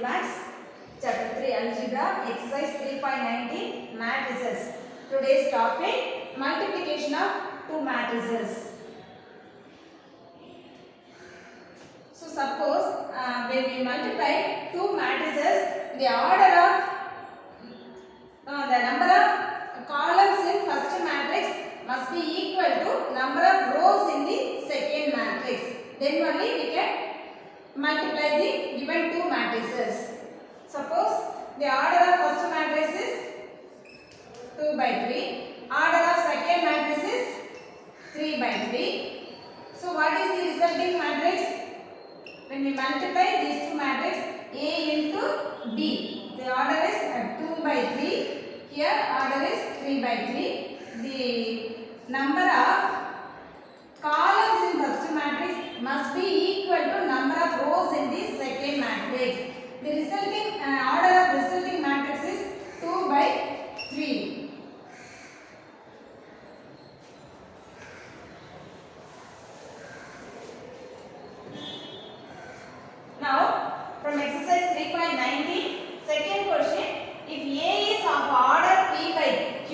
to Maths, Chapter 3 Algebra, Exercise 3.19 Matrices. Today's topic, multiplication of two matrices. So suppose when we multiply two matrices, the order of the number of columns in first matrix must be equal to number of rows in the second matrix. Then only we can multiply the given two matrices. Suppose the order of first matrix is 2 by 3. Order of second matrix is 3 by 3. So what is the resulting matrix? When we multiply these two matrices, A into B, the order is 2 by 3. Here order is 3 by 3. The number of columns in first matrix must be equal to number of rows in the second matrix. The resulting order of resulting matrix is 2 by 3. Now, from exercise 3.19, second question, if A is of order P by Q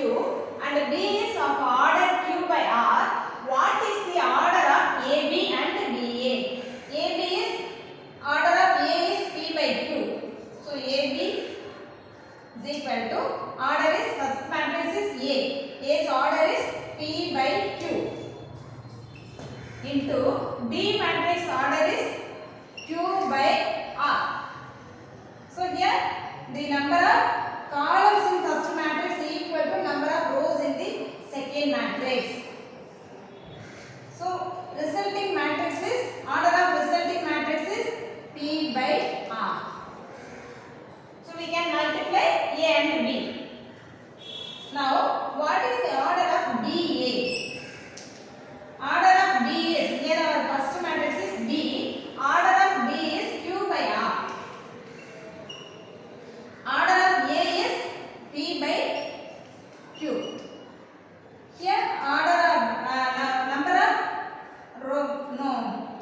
and B is of order Q by R, what is the order of AB and BA? AB is order of A is P by Q. So AB is equal to order is first matrix is A. A's order is P by Q into B matrix order is Q by R. So here the number of columns in first matrix is equal to number of rows in the second matrix. So resulting matrix is order of resulting matrix is P by R. So we can multiply A and B. Now what is the order of BA? Order of B is, here our first matrix is B. Order of B is Q by R. Order of A is P by Q. Here order of number of row, no,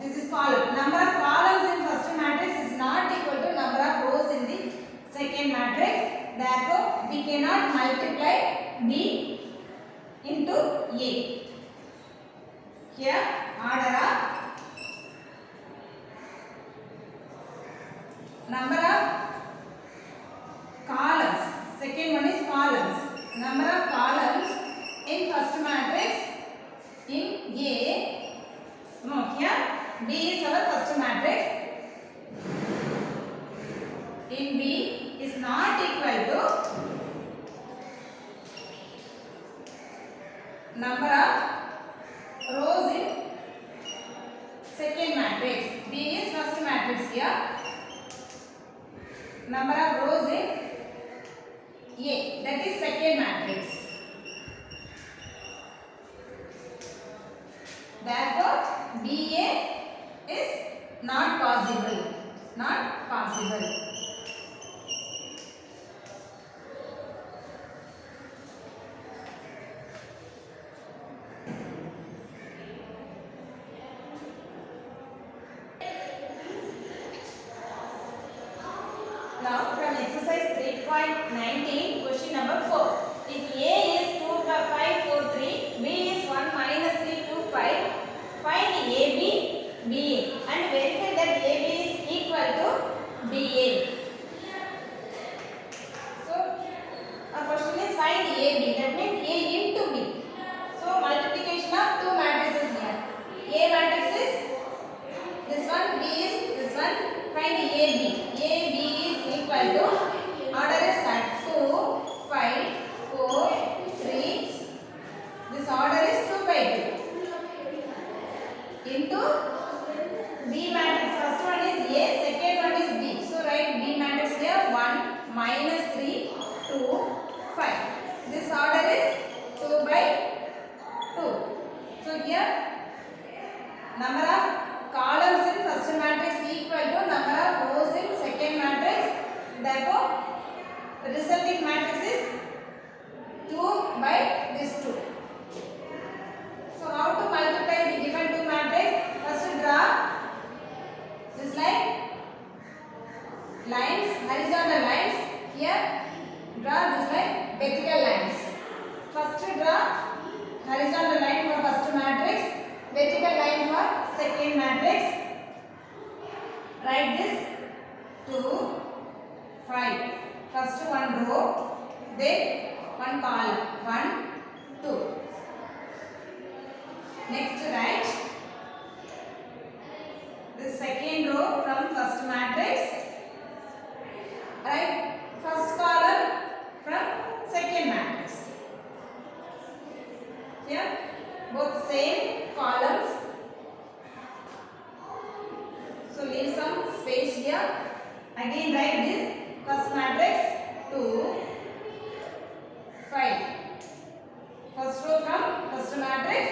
this is column. Number of columns in first matrix is not equal to number of rows in the second matrix. Therefore, we cannot multiply B into A. Here order of number of columns. Second one is columns. Number of columns in first matrix in A. No, here B is our first matrix. In B is not equal to number of rows in second matrix. B is first matrix here. Number of rows in A, that is second matrix. Therefore, BA is not possible. Not possible. Now from exercise 3.19, question number 4. If A is 2 by 5, 4, 3, B is 1 minus 3, 2, 5, find AB, BA and verify that AB is equal to BA. So our question is find AB, that means A into B. So multiplication of two matrices here. A matrix is this one, B is this one, find AB. AB is equal to order is at 2, 5, 4, write this 2, 5. First one row, then one column. 1, 2. Next write the second row from first matrix. Write first column from second matrix. Here both same columns. So leave some space here. Again write this first matrix 2, 5. First row from first matrix,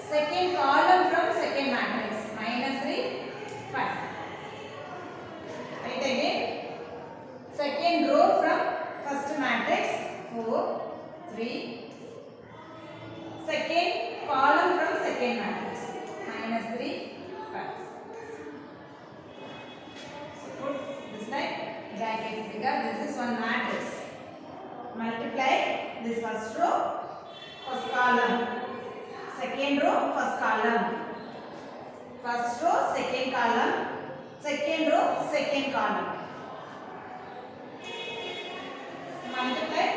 second column from second matrix. -3, 5. Write again. Second row from first matrix 4, 3. Second column from second matrix -3, 5. So put this like bracket figure. This is one matrix. Multiply this first row, first column. Second row, first column. First row, second column. Second row, second column. Multiply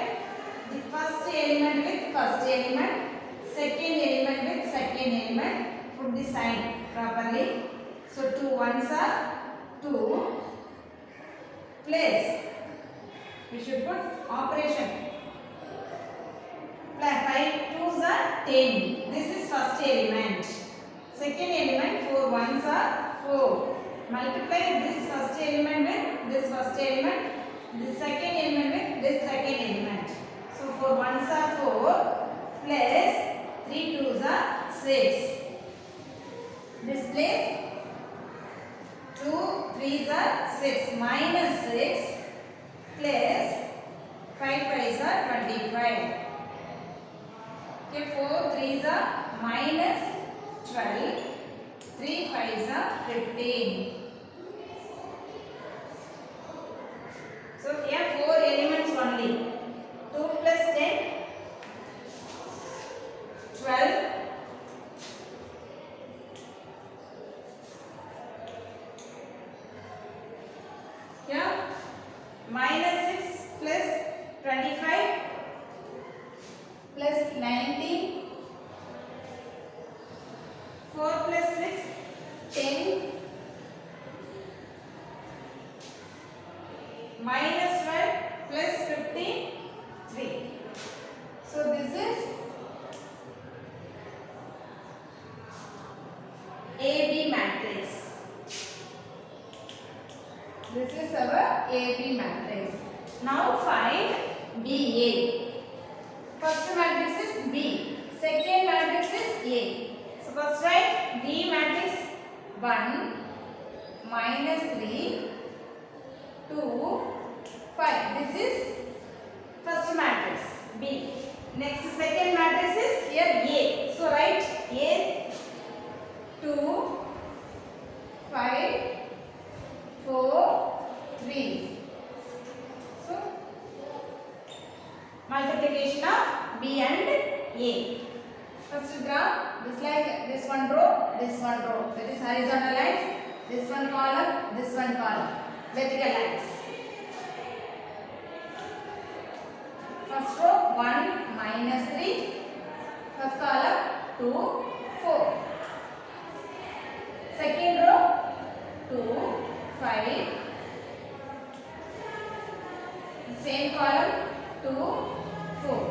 the first element with first element, second element with second element. Put the sign properly. So 2 ones are 2 plus. We should put operation. 5 twos are 10. This is first element. Second element 4 ones are 4. Multiply this first element with this first element. This second element with this second element. So 4 ones are 4 plus 3 twos are 6. This place 2 threes are 6 minus 6 plus 5 fives are 25. Okay, 4 threes are minus 12. 3 fives are 15. So here 4 elements only. 2 plus 10, 12. Here minus 6 plus 25 plus 19. 4 plus 6, 10. Minus 12 plus 15, 3. So this is AB matrix. This is our AB matrix. Now find BA. First matrix is B. Second matrix is A. So first write B matrix 1 minus 3 2 5. This is first matrix B. Next second matrix is here A. So write A 2 5 4 3. So multiplication of B and A. First draw this like this one row, this one row. That is horizontal lines. This one column, this one column. Vertical lines. First row 1 minus 3. First column 2 4. Second row 2 5. Same column 2 4.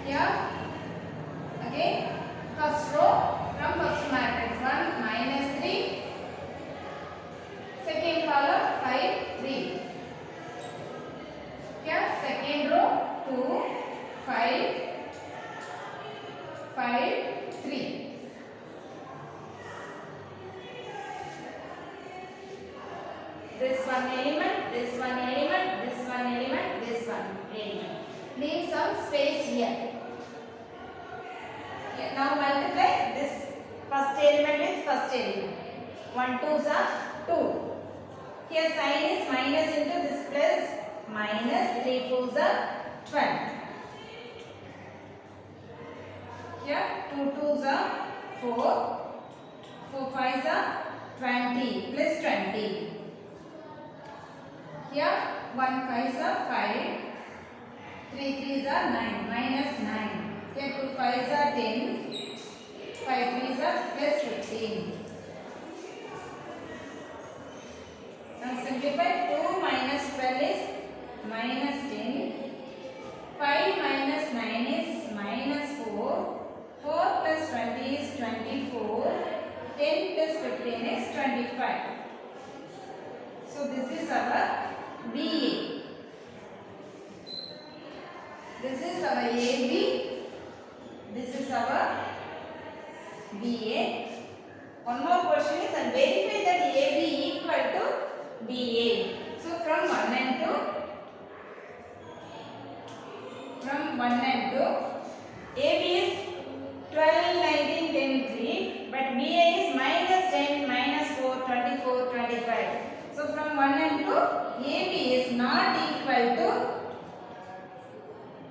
Here again first row from first matrix 1 minus 3. Second column 5 3. Here second row 2 5 5 3. This one element, this one element, this one element, this one element. Leave some space here. Now multiply this first element with first element. 1 2s are 2. Here sign is minus into this plus minus 3 4s are 12. Here 2 2s are 4. 4 5s are 20 plus 20. Here 1 5s are 5, 3 3s are 9, minus 9. Here 2 5s are 10, 5 3s are plus 15. Now simplify. 2 minus 12 is minus 10. 5 minus 9 is minus 4. 4 plus 20 is 24. 10 plus 15 is 25. So this is our BA. This is our AB. This is our BA. One more question is, and verify that AB equal to BA. So from 1 and 2, AB is 12, 19, 10, 3, but BA is minus 10, minus 4, 24, 25. So from 1 and 2, AB is not equal to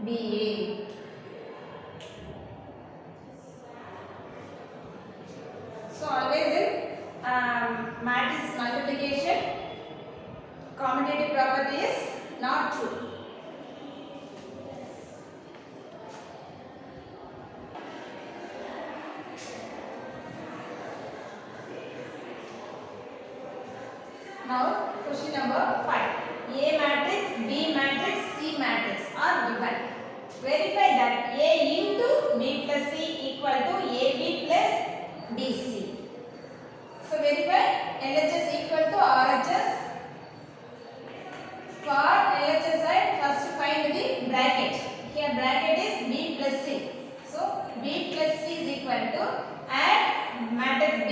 BA. So always in matrix multiplication, commutative property is not true. Now question number 5. A matrix, B matrix, C matrix are given. Verify that A into B plus C equal to AB plus BC. So verify LHS equal to RHS. For LHS side, first find the bracket. Here bracket is B plus C. So B plus C is equal to add matrix B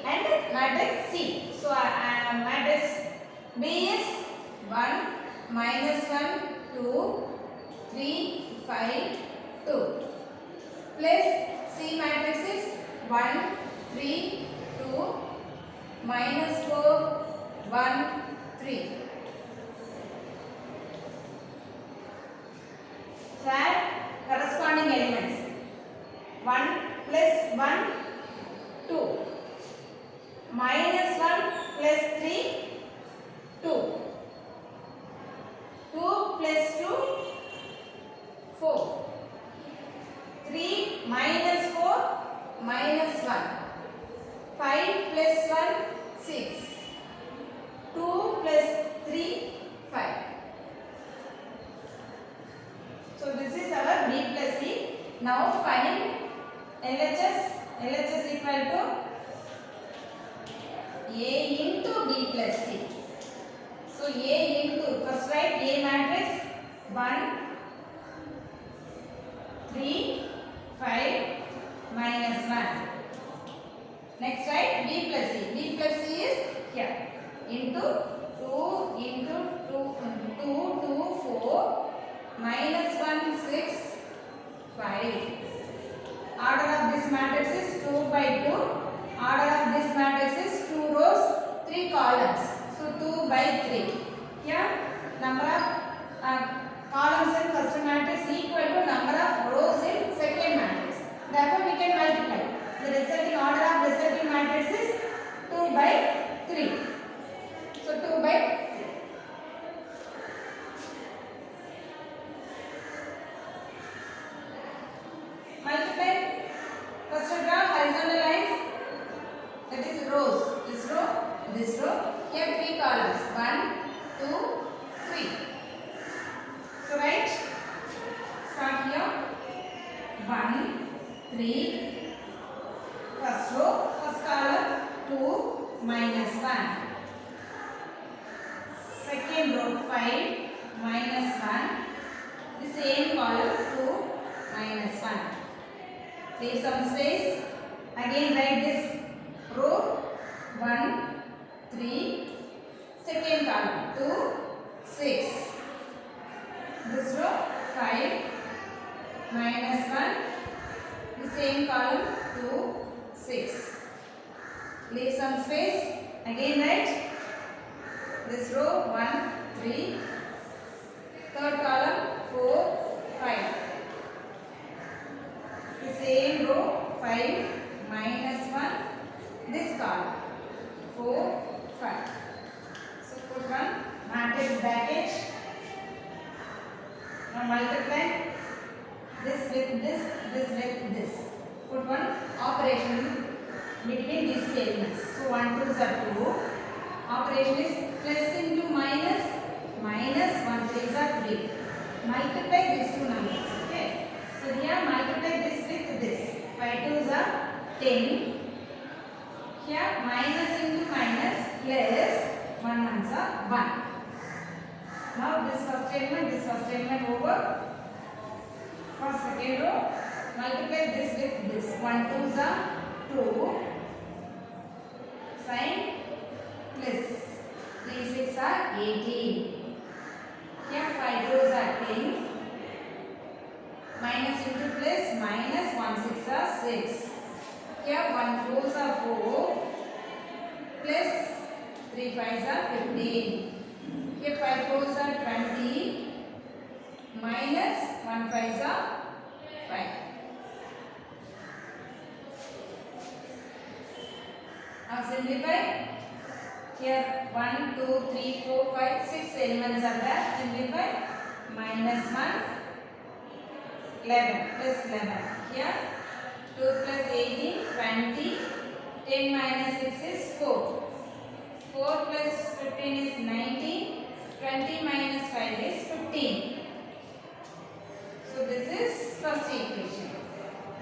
and matrix C. So matrix B is 1, minus 1, 2, 3, 5, 2. Plus C matrix is 1, 3, 2, minus 4, 1, 3. Add corresponding elements. 1 plus 1, 2. Minus 1 plus 3, 2. 2 plus 2, 4. 3 minus 4, minus 1. 5 plus 1, 6. 2 plus 3, 5. So this is our B plus C. Now find LHS. LHS equal to A into B plus C. So A into, first write A matrix 1, 3, 5, minus 1. Next write B plus C. B plus C is here. Into 2 into 2, 2, 2, 4, minus 1, 6, 5. Order of this matrix is 2 by 2. Order of this matrix is 2 rows, 3 columns. So 2 by 3. Here number of columns in first matrix equal to number of rows in second matrix. Therefore we can multiply. The resulting order of resulting matrix is 2 by 3. So 2 by 3. Multiply. First draw horizontal lines. That is rows. This row, this row. Here 3 columns. 1, 2, 3. So write. Start here. 1, 3. First row, first column. 2, minus 1. Second row 5, minus 1. The same column 2, minus 1. Leave some space. Again write this row 1, 3, second column 2, 6. This row 5, minus 1. The same column 2, 6. Leave some space. Again write this row 1, 3. Third column 4, 5. The same row 5, minus 1. This column this with this, this with this. Put one operation between these two elements. So 1 2s are 2. Operation is plus into minus, minus 1 3s are 3. Multiply these two numbers. Okay. So here multiply this with this. 5 2s are 10. Here minus into minus plus 1 1s are 1. Now this first element over. For second row, multiply this with this. 1 2s are 2. Sign plus 3 6 are 18. Here 5 2s are 10. Minus into plus, minus 1 6 are 6. Here 1 4s are 4. Plus 3 5s are 15. Here 5 4s are 20. Minus 1 5s are 5. Now simplify. Here 1 2 3 4 5 6 elements are there. Simplify. Minus 1 11 plus 11. Here 2 plus 18 20. 10 minus 6 is 4. 4 plus 15 is 19. 20 minus 5 is 15. So this is first equation.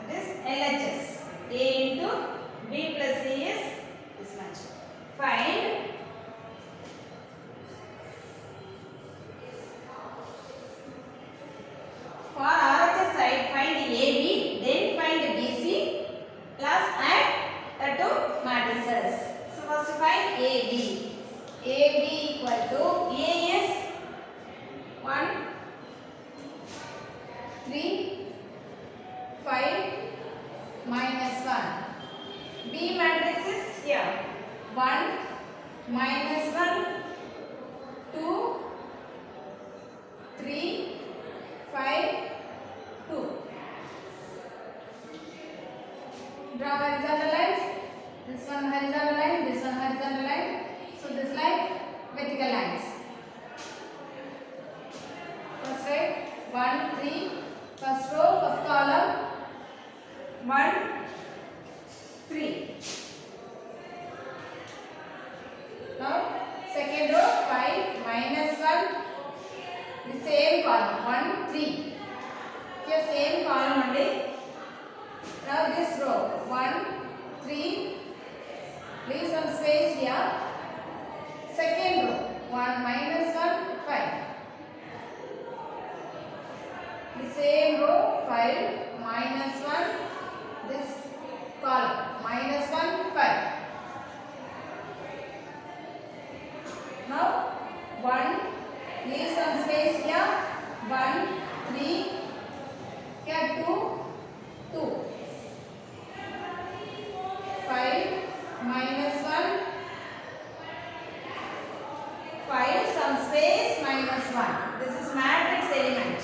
That is LHS. A into B plus C is this much. Find for RHS side, find AB, then find BC plus add the two matrices. So first find AB. AB equal to A is 1 3 5 minus 1. B matrix is here 1 minus 1 2 3 5 2. Draw horizontal lines. This one horizontal line, this one horizontal line. So this line vertical lines. First right 1 3. First row, first column 1 3. Now second row 5 minus 1. The same column 1 3. Here same column only. Now this row 1 3. Leave some space here. Second row 1 minus 1 5. The same row 5 minus 1. This column minus 1 5. Now 1. Leave some space here. 1 3. Here 2 2. 5 minus 1 5. Some space minus 1. This is matrix element.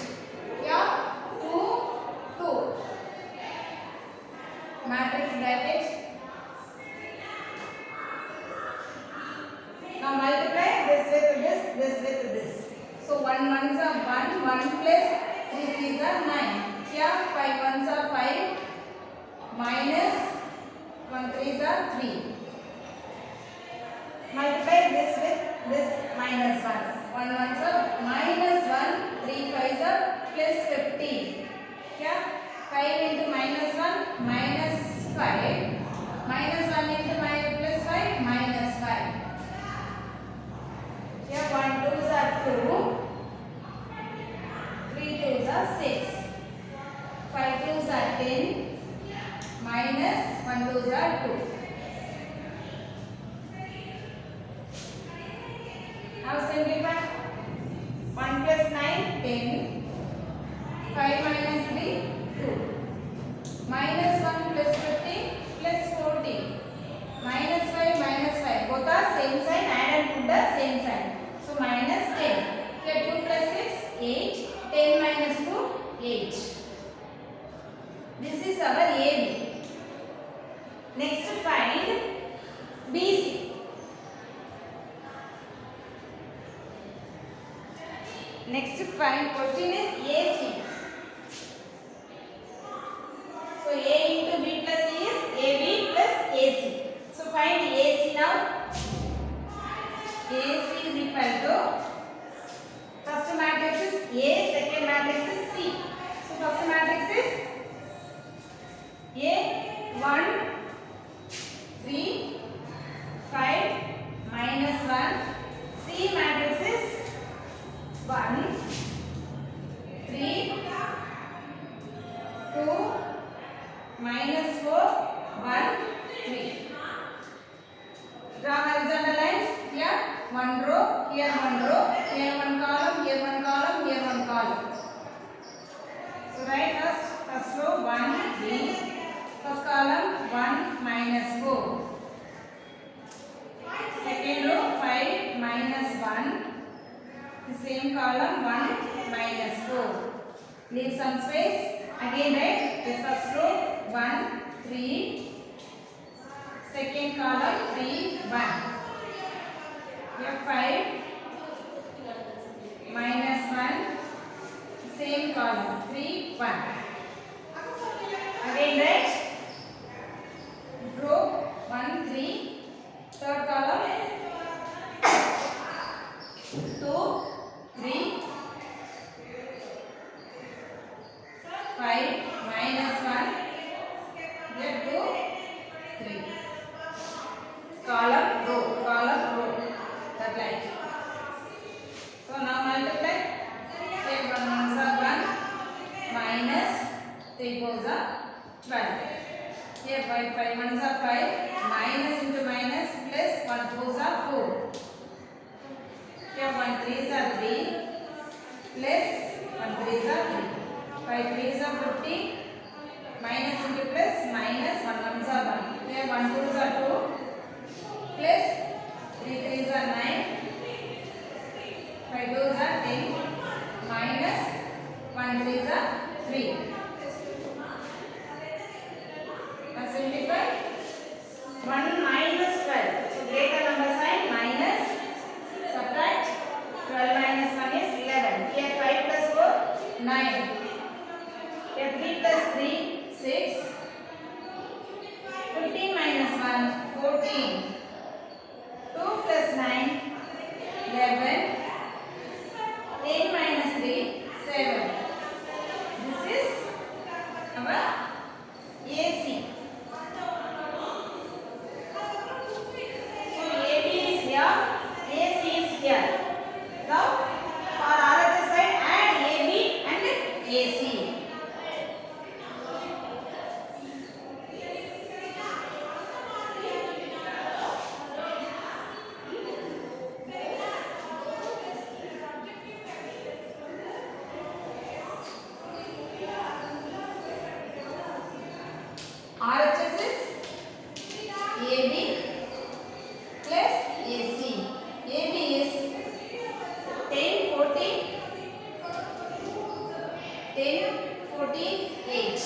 Here 2 2. Matrix bracket. Now multiply this with this, this with this. So 1 1s are 1, 1 plus 3 3s are 9. Here 5 1s are 5 minus 1 3s are 3. Multiply this with this minus 1. 1 1s are minus 1, 3 5s are plus 15. Here 5 into minus 1 minus 5. Minus 1 into minus plus 5 minus 5. Here 1 2s are 2. 3 2s are 6. 5 2s are 10. Minus 1 2s are 2. Now simplify. 1 plus 9 10. 5 minus 3 2. Minus 1 plus 15 plus 14. Minus 5 minus 5. Both are same sign. Add and put the same sign. So minus 10. Here 2 plus 6 8. 10 minus 2 8. This is our AB. Next find BC. Next find question is AC. AC. So find AC now. AC is equal to, first matrix is A, second matrix is C. So first matrix is A 1 3 5 minus 1. C matrix is 1 3 2 minus 4 1 3. Draw horizontal lines. Here one row, here one row, here one column, here one column, here one column. So write first row 1 3, first column 1 minus 4. Second row 5 minus 1. The same column 1 minus 4. Leave some space. Again write this first row 1 3. Second column 3 1. Here 5 minus 1. Same column 3 1. Again write row 1 3. Third column 2 3 5 minus 1. Here 2 3. Column row. That like. So now multiply. Take 1 ones are 1 minus 3 fours are 12. Here 5 ones are 5 minus into minus plus 1 fours are 4. Here 1 threes are 3 plus 1 threes are 3. 5 threes are 50 minus into plus minus 1 ones are 1. Here 1 twos are 2 plus 3 threes are 9. 5 twos are 10 minus 1 threes are 3. Now simplify. 1 minus 12. So greater number sign minus. Subtract. 12 minus 1 is 11. Here 5 plus 4 9. Here 3 plus 3 6. 15 minus 1 14. 2 plus 9 11. 8 minus 3 7. This is our AC. So AB is here, AC is here. Now for RHS side add AB and AC. RHS is AB plus AC. AB is 10 40 10 40 8.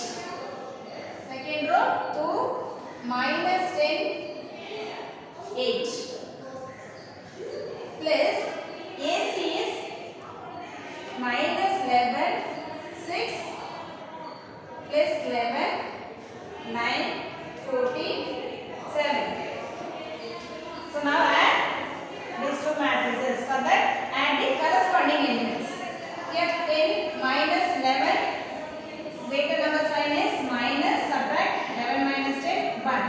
Second row 2 minus 10 8 plus AC is minus 11 6 plus 11 9 40 7. So now add these two matrices. For that add the corresponding elements. Here 10 minus 11. Greater number sign is minus. Subtract 11 minus 10 1.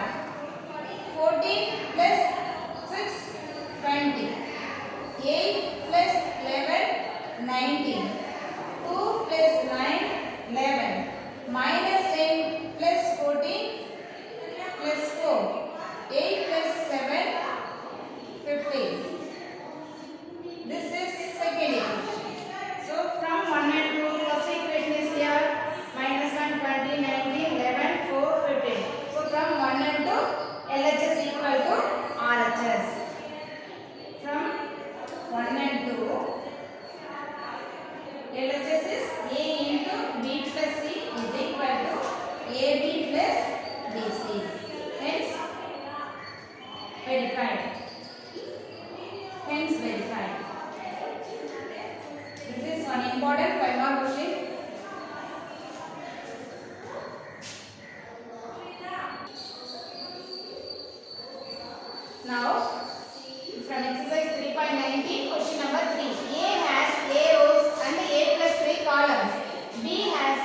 14 plus 6 20. 8 plus 11 19. 2 plus 9 11. Minus 10 plus 14 plus 4. 8 plus 7 15. This is second equation. So from 1 and 2 first equation is here. Minus 1 20 19 11 4 15. So from 1 and 2 LHS equal to RHS. From 1 and 2 LHS is A into B plus C is equal to AB plus BC. Hence verified. This is one important 5 mark question. Now, from exercise 3.19, question number 3. A has A rows and A plus 3 columns. B has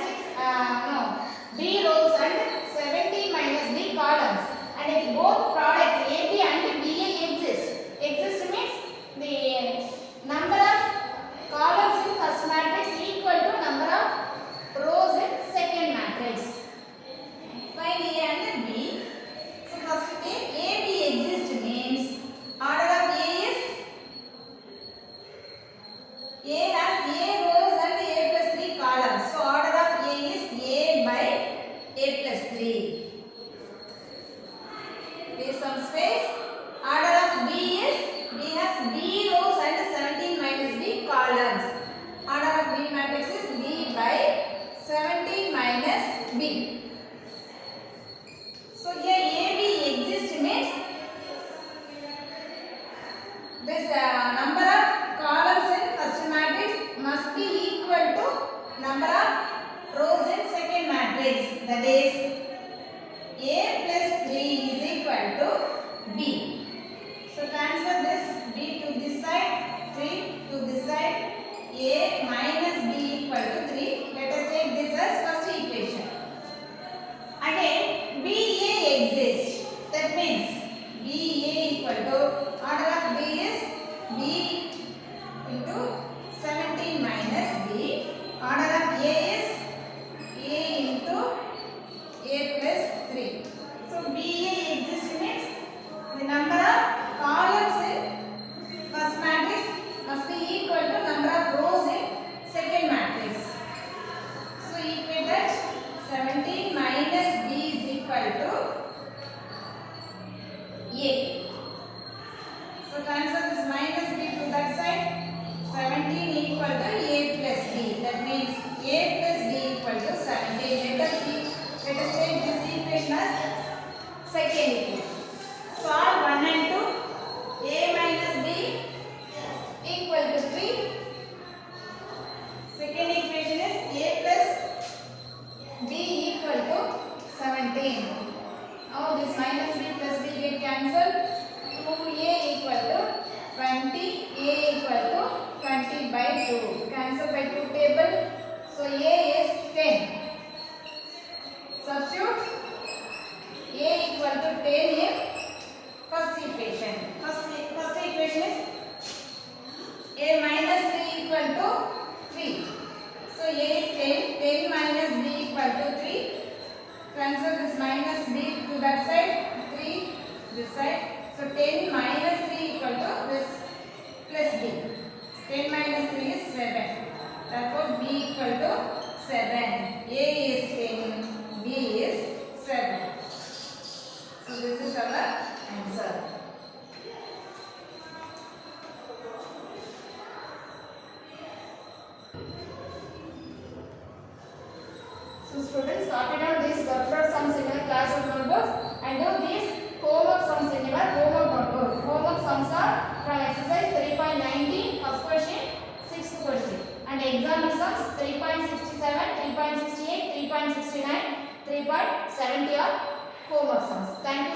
B rows and 17 minus B columns. And if both products AB and BA exist means the number of columns in first matrix equal to number of rows in second matrix. Find A and B. So first AB exists means order of A is A has A rows and A plus 3 columns. So order of A is A by A plus 3. Leave some space. Order of B is B has B rows and 17 minus B columns. Order of B matrix is B by 17 minus B. So here AB exists means this number of columns in first matrix must be equal to number of rows in second matrix. That is A plus 3 is equal to B. So transfer this B to this side, 3 to this side. A minus B equal to 3. Let us take this as first equation. Again, BA exists. That means BA equal to order of B is B into 17 minus B. Order of A is A into A plus 3. So BA exists means the number of columns in first matrix must be equal to number of rows in second matrix. So equate that 17 minus B is equal to A. So transfer this minus B to that side. 17 equal to A plus B. That means A plus B equal to 17. Let us take this equation as second equation. Solve 1 and 2. A minus B equal to 3. Second equation is A plus B equal to 17. Now this minus B plus B get cancelled. 2A equal to 20. A equal to 20 by 2. Cancel by 2 table. So A is 10. Substitute A equal to 10 in first equation. First equation is A minus B equal to 3. So A is 10. 10 minus B equal to 3. Transfer this minus B to that side. 3 this side. So 10 minus 3 equal to this plus B. 10 minus 3 is 7. Therefore B equal to 7. A is 10. B is 7. So this is our answer. So students, copy down these word sums in your classroom notebooks and do these homework sums in your homework notebook. Homework sums are from exercise 3.19, first question, 6th question. And example sums 3.67, 3.68, 3.69, 3.70 are homework sums. Thank you.